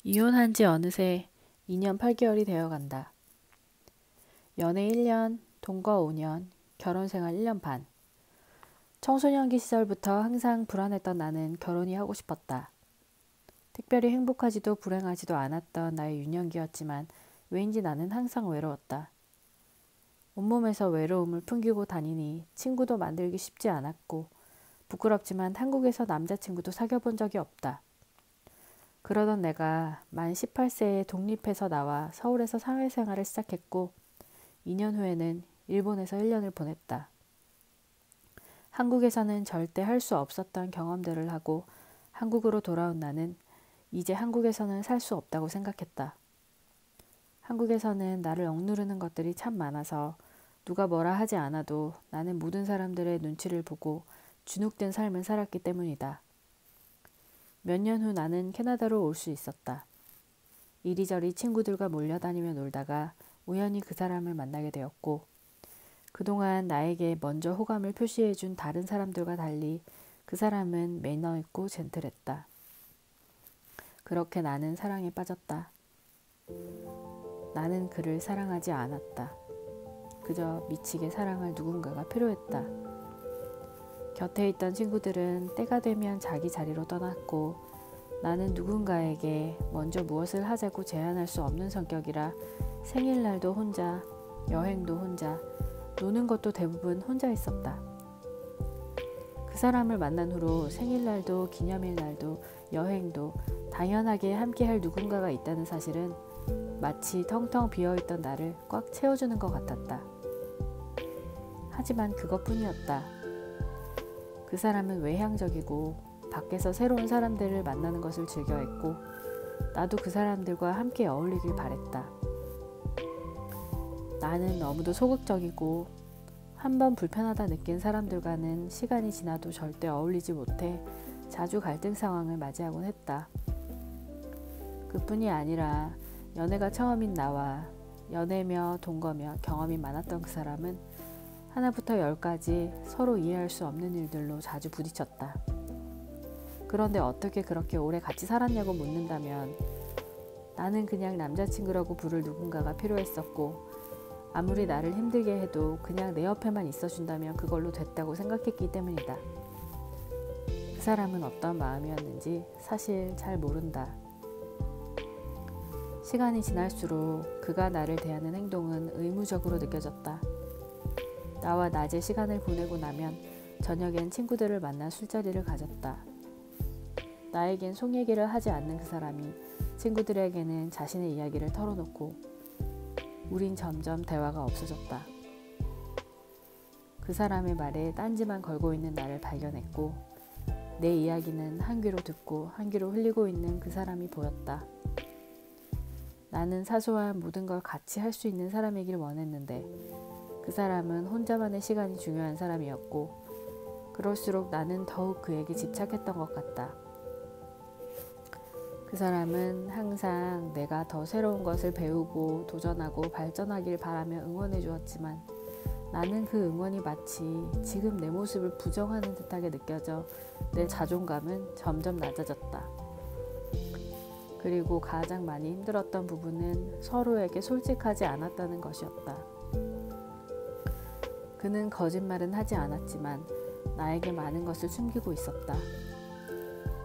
이혼한 지 어느새 2년 8개월이 되어간다. 연애 1년, 동거 5년, 결혼생활 1년 반. 청소년기 시절부터 항상 불안했던 나는 결혼이 하고 싶었다. 특별히 행복하지도 불행하지도 않았던 나의 유년기였지만 왜인지 나는 항상 외로웠다. 온몸에서 외로움을 풍기고 다니니 친구도 만들기 쉽지 않았고 부끄럽지만 한국에서 남자친구도 사귀어본 적이 없다. 그러던 내가 만 18세에 독립해서 나와 서울에서 사회생활을 시작했고 2년 후에는 일본에서 1년을 보냈다. 한국에서는 절대 할 수 없었던 경험들을 하고 한국으로 돌아온 나는 이제 한국에서는 살 수 없다고 생각했다. 한국에서는 나를 억누르는 것들이 참 많아서 누가 뭐라 하지 않아도 나는 모든 사람들의 눈치를 보고 주눅든 삶을 살았기 때문이다. 몇 년 후 나는 캐나다로 올 수 있었다. 이리저리 친구들과 몰려다니며 놀다가 우연히 그 사람을 만나게 되었고 그동안 나에게 먼저 호감을 표시해준 다른 사람들과 달리 그 사람은 매너 있고 젠틀했다. 그렇게 나는 사랑에 빠졌다. 나는 그를 사랑하지 않았다. 그저 미치게 사랑할 누군가가 필요했다. 곁에 있던 친구들은 때가 되면 자기 자리로 떠났고 나는 누군가에게 먼저 무엇을 하자고 제안할 수 없는 성격이라 생일날도 혼자, 여행도 혼자, 노는 것도 대부분 혼자 있었다. 그 사람을 만난 후로 생일날도 기념일날도 여행도 당연하게 함께할 누군가가 있다는 사실은 마치 텅텅 비어있던 나를 꽉 채워주는 것 같았다. 하지만 그것뿐이었다. 그 사람은 외향적이고 밖에서 새로운 사람들을 만나는 것을 즐겨했고 나도 그 사람들과 함께 어울리길 바랬다. 나는 너무도 소극적이고 한번 불편하다 느낀 사람들과는 시간이 지나도 절대 어울리지 못해 자주 갈등 상황을 맞이하곤 했다. 그뿐이 아니라 연애가 처음인 나와 연애며 동거며 경험이 많았던 그 사람은 하나부터 열까지 서로 이해할 수 없는 일들로 자주 부딪혔다. 그런데 어떻게 그렇게 오래 같이 살았냐고 묻는다면 나는 그냥 남자친구라고 부를 누군가가 필요했었고 아무리 나를 힘들게 해도 그냥 내 옆에만 있어준다면 그걸로 됐다고 생각했기 때문이다. 그 사람은 어떤 마음이었는지 사실 잘 모른다. 시간이 지날수록 그가 나를 대하는 행동은 의무적으로 느껴졌다. 나와 낮에 시간을 보내고 나면 저녁엔 친구들을 만나 술자리를 가졌다. 나에겐 속 얘기를 하지 않는 그 사람이 친구들에게는 자신의 이야기를 털어놓고 우린 점점 대화가 없어졌다. 그 사람의 말에 딴지만 걸고 있는 나를 발견했고 내 이야기는 한 귀로 듣고 한 귀로 흘리고 있는 그 사람이 보였다. 나는 사소한 모든 걸 같이 할 수 있는 사람이길 원했는데 그 사람은 혼자만의 시간이 중요한 사람이었고 그럴수록 나는 더욱 그에게 집착했던 것 같다. 그 사람은 항상 내가 더 새로운 것을 배우고 도전하고 발전하길 바라며 응원해 주었지만 나는 그 응원이 마치 지금 내 모습을 부정하는 듯하게 느껴져 내 자존감은 점점 낮아졌다. 그리고 가장 많이 힘들었던 부분은 서로에게 솔직하지 않았다는 것이었다. 그는 거짓말은 하지 않았지만 나에게 많은 것을 숨기고 있었다.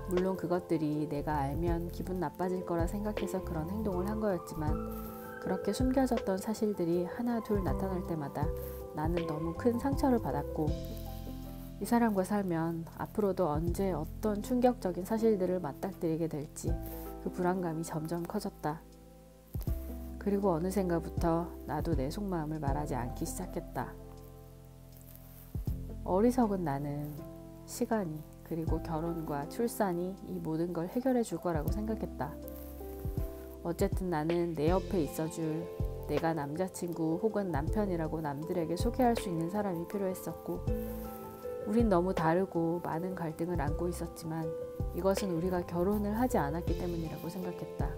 물론 그것들이 내가 알면 기분 나빠질 거라 생각해서 그런 행동을 한 거였지만 그렇게 숨겨졌던 사실들이 하나 둘 나타날 때마다 나는 너무 큰 상처를 받았고 이 사람과 살면 앞으로도 언제 어떤 충격적인 사실들을 맞닥뜨리게 될지 그 불안감이 점점 커졌다. 그리고 어느샌가부터 나도 내 속마음을 말하지 않기 시작했다. 어리석은 나는 시간이 그리고 결혼과 출산이 이 모든 걸 해결해 줄 거라고 생각했다. 어쨌든 나는 내 옆에 있어줄 내가 남자친구 혹은 남편이라고 남들에게 소개할 수 있는 사람이 필요했었고 우린 너무 다르고 많은 갈등을 안고 있었지만 이것은 우리가 결혼을 하지 않았기 때문이라고 생각했다.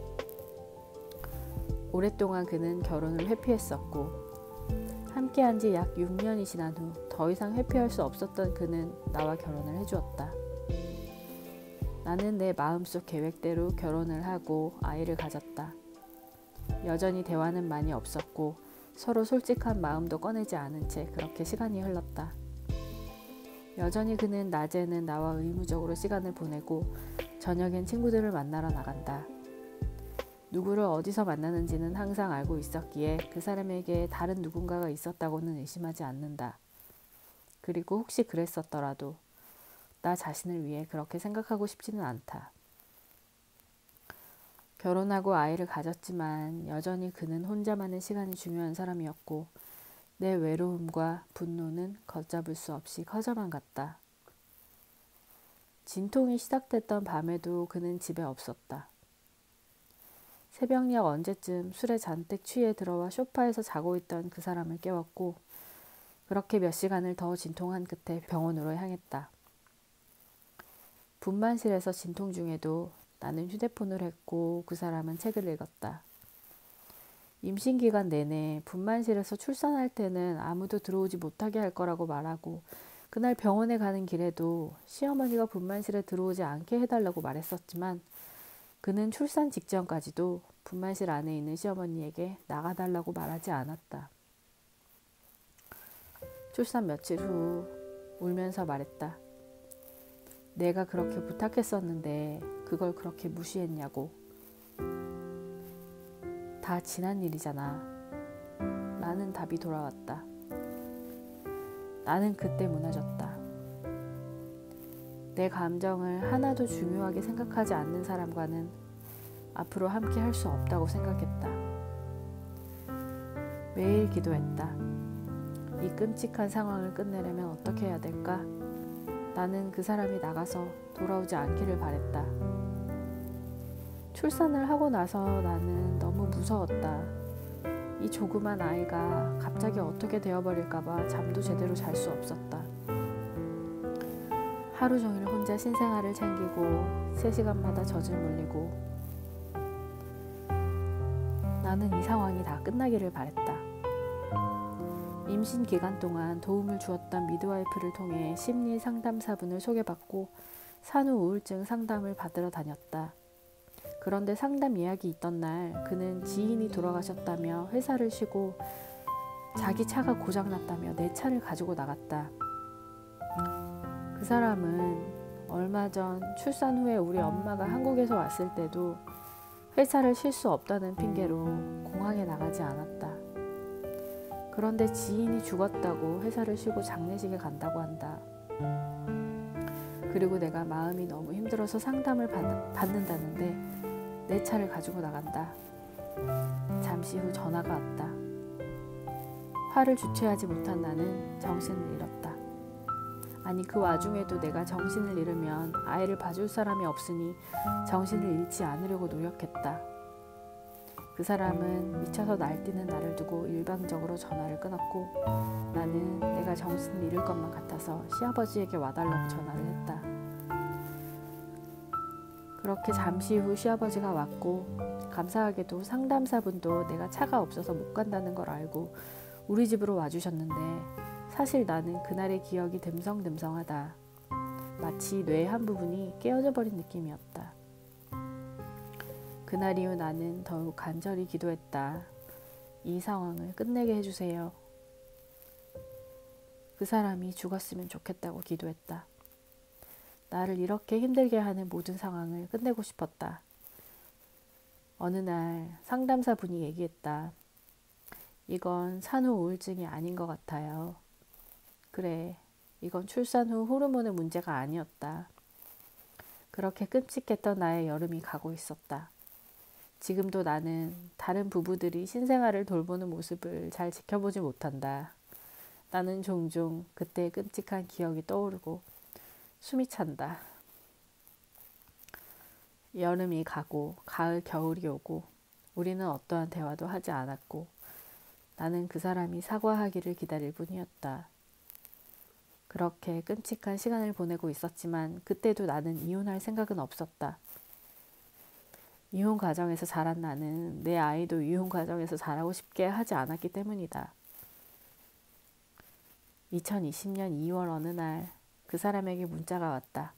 오랫동안 그는 결혼을 회피했었고 함께한 지 약 6년이 지난 후 더 이상 회피할 수 없었던 그는 나와 결혼을 해주었다. 나는 내 마음속 계획대로 결혼을 하고 아이를 가졌다. 여전히 대화는 많이 없었고 서로 솔직한 마음도 꺼내지 않은 채 그렇게 시간이 흘렀다. 여전히 그는 낮에는 나와 의무적으로 시간을 보내고 저녁엔 친구들을 만나러 나간다. 누구를 어디서 만나는지는 항상 알고 있었기에 그 사람에게 다른 누군가가 있었다고는 의심하지 않는다. 그리고 혹시 그랬었더라도 나 자신을 위해 그렇게 생각하고 싶지는 않다. 결혼하고 아이를 가졌지만 여전히 그는 혼자만의 시간이 중요한 사람이었고 내 외로움과 분노는 걷잡을 수 없이 커져만 갔다. 진통이 시작됐던 밤에도 그는 집에 없었다. 새벽녘 언제쯤 술에 잔뜩 취해 들어와 소파에서 자고 있던 그 사람을 깨웠고 그렇게 몇 시간을 더 진통한 끝에 병원으로 향했다. 분만실에서 진통 중에도 나는 휴대폰을 했고 그 사람은 책을 읽었다. 임신 기간 내내 분만실에서 출산할 때는 아무도 들어오지 못하게 할 거라고 말하고 그날 병원에 가는 길에도 시어머니가 분만실에 들어오지 않게 해달라고 말했었지만 그는 출산 직전까지도 분만실 안에 있는 시어머니에게 나가달라고 말하지 않았다. 출산 며칠 후 울면서 말했다. 내가 그렇게 부탁했었는데 그걸 그렇게 무시했냐고. 다 지난 일이잖아. 라는 답이 돌아왔다. 나는 그때 무너졌다. 내 감정을 하나도 중요하게 생각하지 않는 사람과는 앞으로 함께 할 수 없다고 생각했다. 매일 기도했다. 이 끔찍한 상황을 끝내려면 어떻게 해야 될까? 나는 그 사람이 나가서 돌아오지 않기를 바랬다. 출산을 하고 나서 나는 너무 무서웠다. 이 조그만 아이가 갑자기 어떻게 되어버릴까봐 잠도 제대로 잘 수 없었다. 하루 종일 혼자 신생아를 챙기고 3시간마다 젖을 물리고 나는 이 상황이 다 끝나기를 바랬다. 임신 기간 동안 도움을 주었던 미드와이프를 통해 심리 상담사분을 소개받고 산후 우울증 상담을 받으러 다녔다. 그런데 상담 예약이 있던 날 그는 지인이 돌아가셨다며 회사를 쉬고 자기 차가 고장났다며 내 차를 가지고 나갔다. 그 사람은 얼마 전 출산 후에 우리 엄마가 한국에서 왔을 때도 회사를 쉴 수 없다는 핑계로 공항에 나가지 않았다. 그런데 지인이 죽었다고 회사를 쉬고 장례식에 간다고 한다. 그리고 내가 마음이 너무 힘들어서 상담을 받는다는데 내 차를 가지고 나간다. 잠시 후 전화가 왔다. 화를 주체하지 못한 나는 정신을 잃었다. 아니 그 와중에도 내가 정신을 잃으면 아이를 봐줄 사람이 없으니 정신을 잃지 않으려고 노력했다. 그 사람은 미쳐서 날뛰는 나를 두고 일방적으로 전화를 끊었고 나는 내가 정신을 잃을 것만 같아서 시아버지에게 와달라고 전화를 했다. 그렇게 잠시 후 시아버지가 왔고 감사하게도 상담사분도 내가 차가 없어서 못 간다는 걸 알고 우리 집으로 와주셨는데 사실 나는 그날의 기억이 듬성듬성하다. 마치 뇌의 한 부분이 깨어져 버린 느낌이었다. 그날 이후 나는 더욱 간절히 기도했다. 이 상황을 끝내게 해주세요. 그 사람이 죽었으면 좋겠다고 기도했다. 나를 이렇게 힘들게 하는 모든 상황을 끝내고 싶었다. 어느 날 상담사 분이 얘기했다. 이건 산후 우울증이 아닌 것 같아요. 그래, 이건 출산 후 호르몬의 문제가 아니었다. 그렇게 끔찍했던 나의 여름이 가고 있었다. 지금도 나는 다른 부부들이 신생아를 돌보는 모습을 잘 지켜보지 못한다. 나는 종종 그때의 끔찍한 기억이 떠오르고 숨이 찬다. 여름이 가고 가을, 겨울이 오고 우리는 어떠한 대화도 하지 않았고 나는 그 사람이 사과하기를 기다릴 뿐이었다. 그렇게 끔찍한 시간을 보내고 있었지만 그때도 나는 이혼할 생각은 없었다. 이혼 과정에서 자란 나는 내 아이도 이혼 과정에서 자라고 싶게 하지 않았기 때문이다. 2020년 2월 어느 날 그 사람에게 문자가 왔다.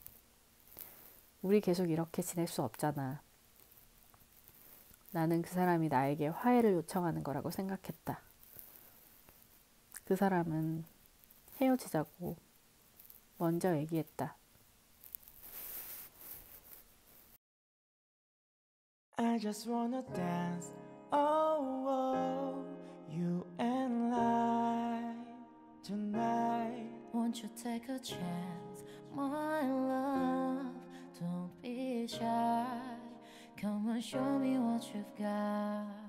우리 계속 이렇게 지낼 수 없잖아. 나는 그 사람이 나에게 화해를 요청하는 거라고 생각했다. 그 사람은 헤어지자고 먼저 얘기했다. I just wanna dance, oh, oh, you and I tonight. Won't you take a chance, my love? Don't be shy. Come and show me what you've got.